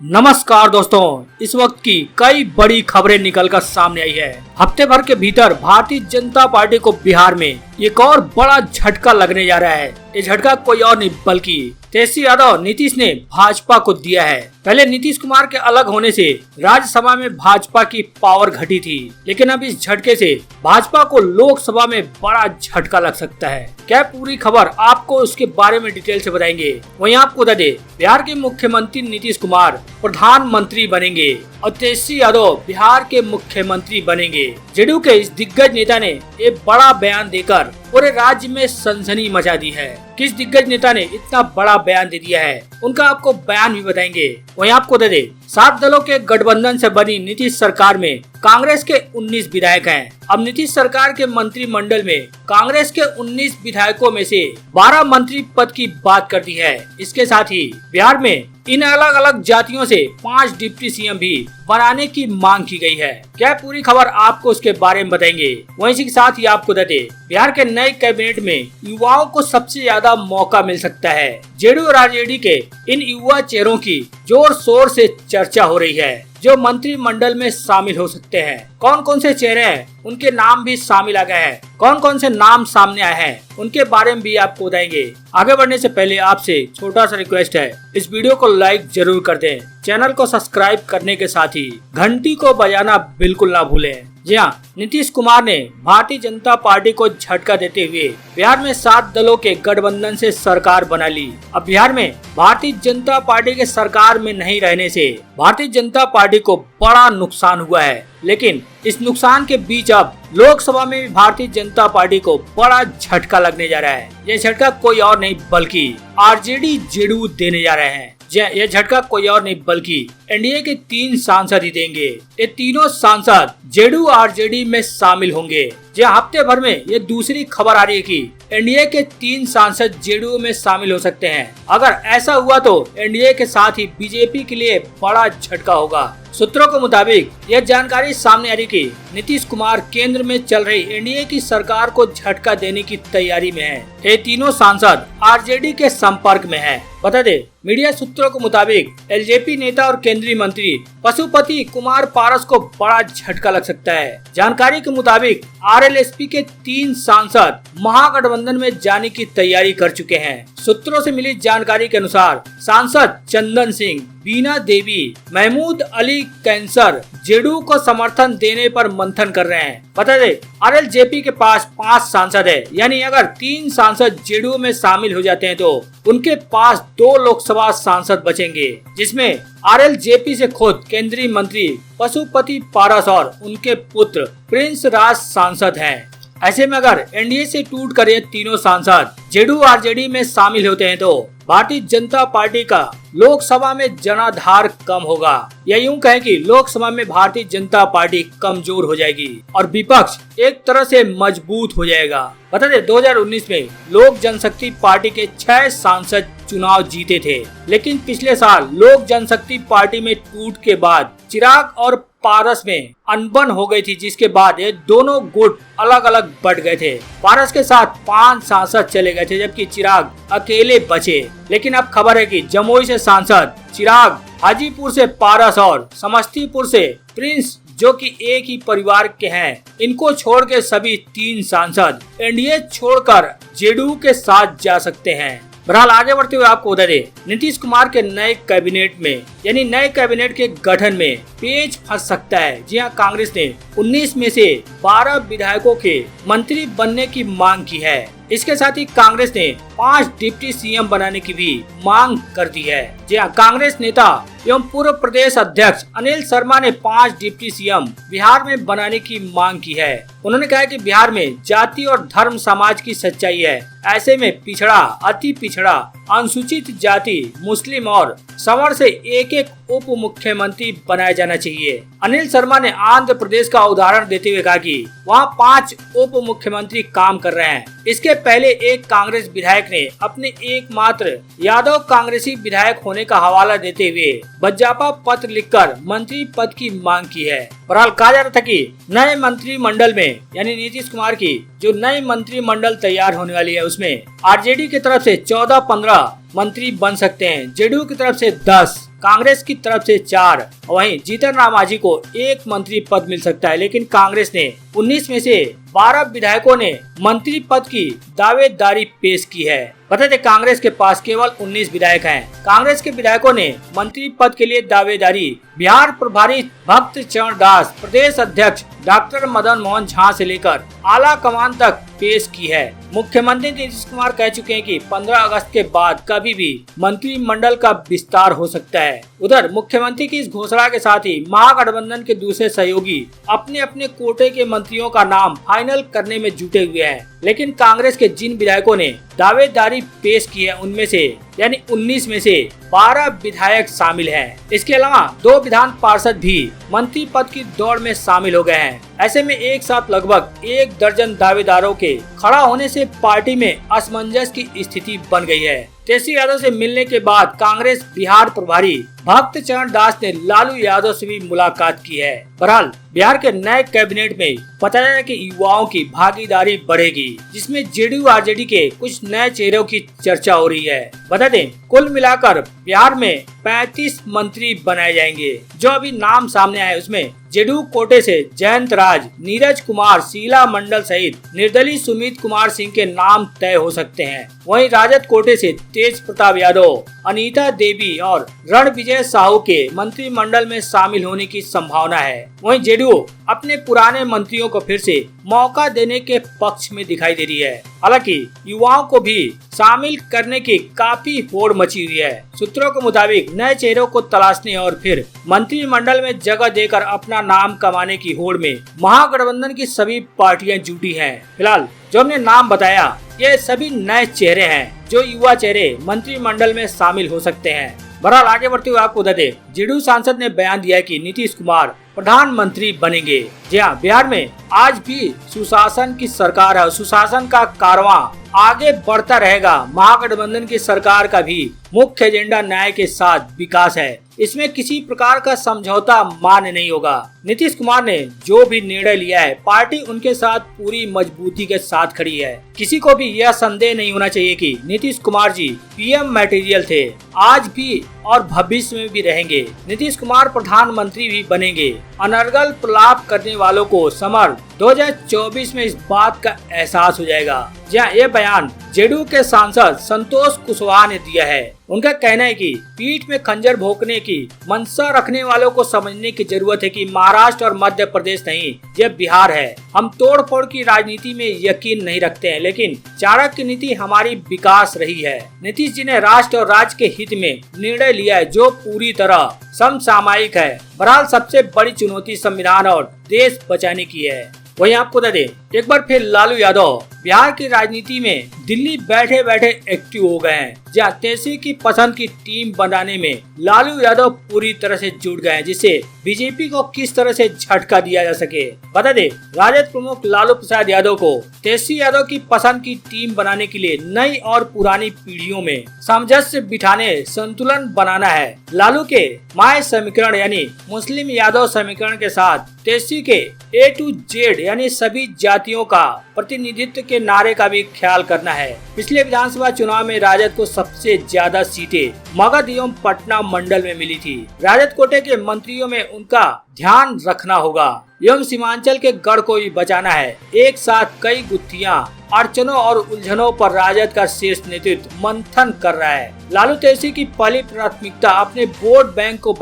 नमस्कार दोस्तों, इस वक्त की कई बड़ी खबरें निकलकर सामने आई है। हफ्ते भर के भीतर भारतीय जनता पार्टी को बिहार में एक और बड़ा झटका लगने जा रहा है। ये झटका कोई और नहीं बल्कि तेजस्वी यादव नीतीश ने भाजपा को दिया है। पहले नीतीश कुमार के अलग होने से राज्यसभा में भाजपा की पावर घटी थी, लेकिन अब इस झटके से भाजपा को लोकसभा में बड़ा झटका लग सकता है। क्या पूरी खबर आपको उसके बारे में डिटेल से बताएंगे। वहीं आपको बता दें, बिहार के मुख्यमंत्री नीतीश कुमार प्रधानमंत्री बनेंगे और तेजस्वी यादव बिहार के मुख्यमंत्री बनेंगे। जेडीयू के इस दिग्गज नेता ने एक बड़ा बयान देकर पूरे राज्य में सनसनी मचा दी है। किस दिग्गज नेता ने इतना बड़ा बयान दे दिया है, उनका आपको बयान भी बताएंगे। वहीं आपको बता दें, 7 दलों के गठबंधन से बनी नीतीश सरकार में कांग्रेस के 19 विधायक हैं। अब नीतीश सरकार के मंत्रिमंडल में कांग्रेस के 19 विधायकों में से 12 मंत्री पद की बात कर दी है। इसके साथ ही बिहार में इन अलग अलग जातियों से 5 डिप्टी सीएम भी बनाने की मांग की गई है। क्या पूरी खबर आपको उसके बारे में बताएंगे। वहीं इसी के साथ ही आपको बता दें, बिहार के नए कैबिनेट में युवाओं को सबसे ज्यादा मौका मिल सकता है। जेडीयू और आरजेडी के इन युवा चेहरों की जोर शोर से चर्चा हो रही है, जो मंत्रिमंडल में शामिल हो सकते हैं। कौन कौन से चेहरे हैं, उनके नाम भी शामिल आ गए हैं। कौन कौन से नाम सामने आए हैं, उनके बारे में भी आपको बताएंगे। आगे बढ़ने से पहले आपसे छोटा सा रिक्वेस्ट है, इस वीडियो को लाइक जरूर कर दें। चैनल को सब्सक्राइब करने के साथ ही घंटी को बजाना बिल्कुल ना भूलें। जी हाँ, नीतीश कुमार ने भारतीय जनता पार्टी को झटका देते हुए बिहार में 7 दलों के गठबंधन से सरकार बना ली। अब बिहार में भारतीय जनता पार्टी के सरकार में नहीं रहने से भारतीय जनता पार्टी को बड़ा नुकसान हुआ है, लेकिन इस नुकसान के बीच अब लोकसभा में भी भारतीय जनता पार्टी को बड़ा झटका लगने जा रहा है। ये झटका कोई और नहीं बल्कि आरजेडी जेडीयू देने जा रहे हैं। यह झटका कोई और नहीं बल्कि एनडीए के 3 सांसद ही देंगे। ये तीनों सांसद जेडीयू आरजेडी में शामिल होंगे। हफ्ते भर में ये दूसरी खबर आ रही है कि एनडीए के 3 सांसद जेडीयू में शामिल हो सकते हैं। अगर ऐसा हुआ तो एनडीए के साथ ही बीजेपी के लिए बड़ा झटका होगा। सूत्रों के मुताबिक यह जानकारी सामने आ रही कि नीतीश कुमार केंद्र में चल रही एनडीए की सरकार को झटका देने की तैयारी में है। ये तीनों सांसद आरजेडी के संपर्क में हैं। बता दे, मीडिया सूत्रों के मुताबिक एलजेपी नेता और केंद्रीय मंत्री पशुपति कुमार पारस को बड़ा झटका लग सकता है। जानकारी के मुताबिक आरएलएसपी के 3 सांसद महागठबंधन में जाने की तैयारी कर चुके हैं। सूत्रों से मिली जानकारी के अनुसार सांसद चंदन सिंह, बीना देवी, महमूद अली कैंसर जेडीयू को समर्थन देने पर मंथन कर रहे हैं। बता दे, आरएलजेपी के पास 5 सांसद है, यानी अगर 3 सांसद जेडीयू में शामिल हो जाते हैं तो उनके पास 2 लोकसभा सांसद बचेंगे, जिसमें आरएलजेपी से खुद केंद्रीय मंत्री पशुपति पारस और उनके पुत्र प्रिंस राज सांसद हैं। ऐसे में अगर एनडीए से टूट कर ये तीनों सांसद जेडीयू आरजेडी में शामिल होते हैं तो भारतीय जनता पार्टी का लोकसभा में जनाधार कम होगा, या यूं कहें कि लोकसभा में भारतीय जनता पार्टी कमजोर हो जाएगी और विपक्ष एक तरह से मजबूत हो जाएगा। बता दें, 2019 में लोक जनशक्ति पार्टी के 6 सांसद चुनाव जीते थे, लेकिन पिछले साल लोक जनशक्ति पार्टी में टूट के बाद चिराग और पारस में अनबन हो गई थी, जिसके बाद ये दोनों गुट अलग अलग बट गए थे। पारस के साथ 5 सांसद चले गए थे, जबकि चिराग अकेले बचे। लेकिन अब खबर है कि जमुई से सांसद चिराग, हाजीपुर से पारस और समस्तीपुर से प्रिंस, जो कि एक ही परिवार के हैं, इनको छोड़ के सभी 3 सांसद एनडीए छोड़कर जेडीयू के साथ जा सकते हैं। बहरहाल आगे बढ़ते हुए आपको बता दें, नीतीश कुमार के नए कैबिनेट में यानी नए कैबिनेट के गठन में पेच फंस सकता है। जी हाँ, कांग्रेस ने 19 में से 12 विधायकों के मंत्री बनने की मांग की है। इसके साथ ही कांग्रेस ने 5 डिप्टी सीएम बनाने की भी मांग कर दी है। जी हाँ, कांग्रेस नेता एवं पूर्व प्रदेश अध्यक्ष अनिल शर्मा ने 5 डिप्टी सीएम बिहार में बनाने की मांग की है। उन्होंने कहा कि बिहार में जाति और धर्म समाज की सच्चाई है। ऐसे में पिछड़ा, अति पिछड़ा, अनुसूचित जाति, मुस्लिम और सवर्ण से एक उप मुख्यमंत्री बनाया जाना चाहिए। अनिल शर्मा ने आंध्र प्रदेश का उदाहरण देते हुए कहा कि वहाँ 5 उप मुख्यमंत्री काम कर रहे हैं। इसके पहले एक कांग्रेस विधायक ने अपने एकमात्र यादव कांग्रेसी विधायक होने का हवाला देते हुए बज्जापा पत्र लिखकर मंत्री पद की मांग की है। बहरहाल कहा जा रहा था कि नए मंत्रिमंडल में यानी नीतीश कुमार की जो नई मंत्रिमंडल तैयार होने वाली है, उसमें आरजेडी की तरफ से 14-15 मंत्री बन सकते हैं, जेडीयू की तरफ से 10, कांग्रेस की तरफ से 4, वहीं जीतन राम मांझी को 1 मंत्री पद मिल सकता है। लेकिन कांग्रेस ने 19 में से 12 विधायकों ने मंत्री पद की दावेदारी पेश की है। बता दें कांग्रेस के पास केवल 19 विधायक हैं। कांग्रेस के विधायकों ने मंत्री पद के लिए दावेदारी बिहार प्रभारी भक्त चरण दास, प्रदेश अध्यक्ष डॉक्टर मदन मोहन झा से लेकर आला कमान तक पेश की है। मुख्यमंत्री नीतीश कुमार कह चुके हैं कि 15 अगस्त के बाद कभी भी मंत्रिमंडल का विस्तार हो सकता है। उधर मुख्यमंत्री की इस घोषणा के साथ ही महागठबंधन के दूसरे सहयोगी अपने अपने कोटे के मंत्रियों का नाम फाइनल करने में जुटे हुए हैं। लेकिन कांग्रेस के जिन विधायकों ने दावेदारी पेश की है उनमें से यानी 19 में से 12 विधायक शामिल हैं। इसके अलावा 2 विधान पार्षद भी मंत्री पद की दौड़ में शामिल हो गए हैं। ऐसे में एक साथ लगभग 1 दर्जन दावेदारों के खड़ा होने से पार्टी में असमंजस की स्थिति बन गई है। तेजस्वी यादव से मिलने के बाद कांग्रेस बिहार प्रभारी भक्त चरण दास ने लालू यादव से भी मुलाकात की है। बहरहाल बिहार के नए कैबिनेट में बताया है कि युवाओं की भागीदारी बढ़ेगी, जिसमें जेडीयू आरजेडी के कुछ नए चेहरों की चर्चा हो रही है। बता दें कुल मिलाकर बिहार में 35 मंत्री बनाए जाएंगे। जो अभी नाम सामने आए उसमें जेडीयू कोटे से जयंत राज, नीरज कुमार, शीला मंडल सहित निर्दलीय सुमित कुमार सिंह के नाम तय हो सकते हैं। वहीं राजद कोटे से तेज प्रताप यादव, अनीता देवी और रणविजय साहू के मंत्रिमंडल में शामिल होने की संभावना है। वहीं जेडीयू अपने पुराने मंत्रियों को फिर से मौका देने के पक्ष में दिखाई दे रही है। हालांकि युवाओं को भी शामिल करने की काफी होड़ मची हुई है। सूत्रों के मुताबिक नए चेहरों को तलाशने और फिर मंत्रिमंडल में जगह देकर अपना नाम कमाने की होड़ में महागठबंधन की सभी पार्टियां जुटी हैं। फिलहाल जो हमने नाम बताया ये सभी नए चेहरे हैं जो युवा चेहरे मंत्रिमंडल में शामिल हो सकते हैं। बहरहाल आगे बढ़ते हुए आपको बता दें जेडीयू सांसद ने बयान दिया है कि नीतीश कुमार प्रधानमंत्री बनेंगे। जी हाँ, बिहार में आज भी सुशासन की सरकार है। सुशासन का कारवां आगे बढ़ता रहेगा। महागठबंधन की सरकार का भी मुख्य एजेंडा न्याय के साथ विकास है। इसमें किसी प्रकार का समझौता मान्य नहीं होगा। नीतीश कुमार ने जो भी निर्णय लिया है पार्टी उनके साथ पूरी मजबूती के साथ खड़ी है। किसी को भी यह संदेह नहीं होना चाहिए कि नीतीश कुमार जी पीएम मटेरियल थे, आज भी और भविष्य में भी रहेंगे। नीतीश कुमार प्रधानमंत्री भी बनेंगे। अनर्गल प्रलाप करने वालों को समर 2024 में इस बात का एहसास हो जाएगा। जहाँ ये बयान जेडीयू के सांसद संतोष कुशवाहा ने दिया है। उनका कहना है कि पीठ में खंजर भोंकने की मंशा रखने वालों को समझने की जरूरत है कि महाराष्ट्र और मध्य प्रदेश नहीं, यह बिहार है। हम तोड़ फोड़ की राजनीति में यकीन नहीं रखते हैं, लेकिन चाणक्य नीति हमारी विकास रही है। नीतीश जी ने राष्ट्र और राज्य के हित में निर्णय लिया है जो पूरी तरह समसामयिक है। बहरहाल सबसे बड़ी चुनौती संविधान और देश बचाने की है। वहीं आपको बता दें एक बार फिर लालू यादव बिहार की राजनीति में दिल्ली बैठे बैठे एक्टिव हो गए हैं। जहां तेजस्वी की पसंद की टीम बनाने में लालू यादव पूरी तरह से जुट गए हैं, जिससे बीजेपी को किस तरह से झटका दिया जा सके। बता दें राजद प्रमुख लालू प्रसाद यादव को तेजस्वी यादव की पसंद की टीम बनाने के लिए नई और पुरानी पीढ़ियों में सामंजस्य बिठाने, संतुलन बनाना है। लालू के माय समीकरण यानी मुस्लिम यादव समीकरण के साथ तेजस्वी के A to Z यानी सभी जातियों का प्रतिनिधित्व के नारे का भी ख्याल करना है। पिछले विधानसभा चुनाव में राजद को सबसे ज्यादा सीटें मगध एवं पटना मंडल में मिली थी। राजद कोटे के मंत्रियों में उनका ध्यान रखना होगा एवं सीमांचल के गढ़ को भी बचाना है। एक साथ कई गुत्थियां, अड़चनों और उलझनों पर राजद का शीर्ष नेतृत्व मंथन कर रहा है। लालू तेजस्वी की पहली प्राथमिकता अपने वोट बैंक को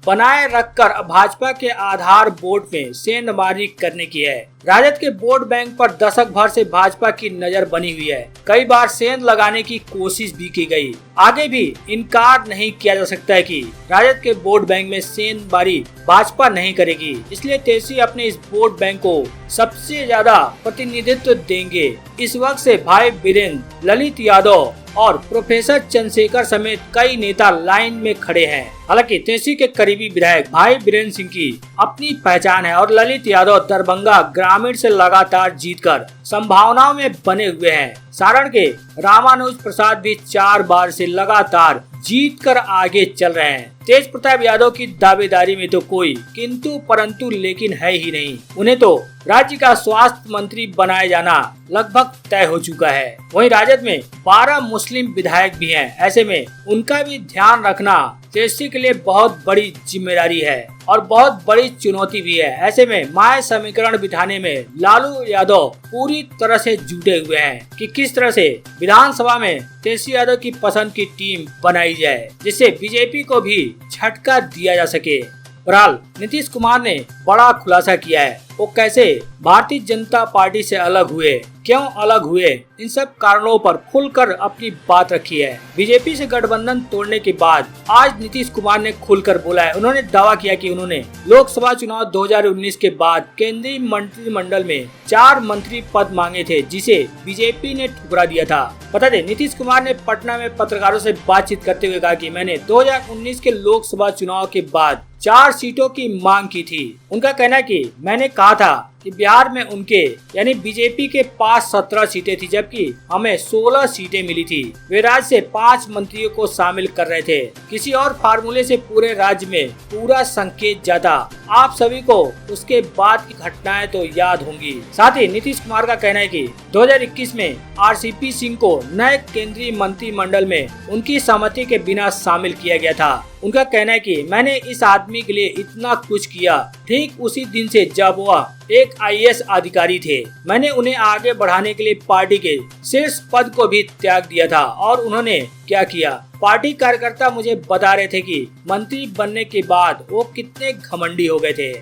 बनाए रखकर भाजपा के आधार वोट में सेंधमारी करने की है। राजद के वोट बैंक पर दशक भर से भाजपा की नजर बनी हुई है। कई बार सेंध लगाने की कोशिश भी की गई। आगे भी इनकार नहीं किया जा सकता है कि राजद के वोट बैंक में सेंधमारी भाजपा नहीं करेगी। इसलिए तेजस्वी अपने इस वोट बैंक को सबसे ज्यादा प्रतिनिधित्व देंगे। इस वक्त से भाई वीरेंद्र, ललित यादव और प्रोफेसर चंद्रशेखर समेत कई नेता लाइन में खड़े हैं। हालांकि तेजस्वी के करीबी विधायक भाई वीरेंद्र सिंह की अपनी पहचान है और ललित यादव दरभंगा ग्रामीण से लगातार जीतकर संभावनाओं में बने हुए हैं। सारण के रामानुज प्रसाद भी 4 बार से लगातार जीत कर आगे चल रहे हैं। तेज प्रताप यादव की दावेदारी में तो कोई किंतु परंतु लेकिन है ही नहीं। उन्हें तो राज्य का स्वास्थ्य मंत्री बनाया जाना लगभग तय हो चुका है। वहीं राजद में 12 मुस्लिम विधायक भी हैं। ऐसे में उनका भी ध्यान रखना तेजस्वी के लिए बहुत बड़ी जिम्मेदारी है और बहुत बड़ी चुनौती भी है। ऐसे में माय समीकरण बिठाने में लालू यादव पूरी तरह से जुटे हुए हैं कि किस तरह से विधानसभा में तेजस्वी यादव की पसंद की टीम बनाई जाए, जिससे बीजेपी को भी झटका दिया जा सके। बहरहाल नीतीश कुमार ने बड़ा खुलासा किया है। वो कैसे भारतीय जनता पार्टी से अलग हुए, क्यों अलग हुए, इन सब कारणों पर खुलकर अपनी बात रखी है। बीजेपी से गठबंधन तोड़ने के बाद आज नीतीश कुमार ने खुलकर बोला है। उन्होंने दावा किया कि उन्होंने लोकसभा चुनाव 2019 के बाद केंद्रीय मंत्रिमंडल में 4 मंत्री पद मांगे थे, जिसे बीजेपी ने ठुकरा दिया था। बता दें, नीतीश कुमार ने पटना में पत्रकारों से बातचीत करते हुए कहा कि मैंने 2019 के लोकसभा चुनाव के बाद 4 सीटों की मांग की थी। उनका कहना है कि मैंने कहा था कि बिहार में उनके यानी बीजेपी के पास 17 सीटें थी, जबकि हमें 16 सीटें मिली थी। वे राज्य से 5 मंत्रियों को शामिल कर रहे थे। किसी और फार्मूले से पूरे राज्य में पूरा संकेत जाता। आप सभी को उसके बाद की घटनाएं तो याद होंगी। साथ ही नीतीश कुमार का कहना है कि 2021 में आरसीपी सिंह को नए केंद्रीय मंत्रिमंडल में उनकी सहमति के बिना शामिल किया गया था। उनका कहना है कि मैंने इस आदमी के लिए इतना कुछ किया ठीक उसी दिन से जब वह एक आईएएस अधिकारी थे। मैंने उन्हें आगे बढ़ाने के लिए पार्टी के शीर्ष पद को भी त्याग दिया था। और उन्होंने क्या किया? पार्टी कार्यकर्ता मुझे बता रहे थे कि मंत्री बनने के बाद वो कितने घमंडी हो गए थे।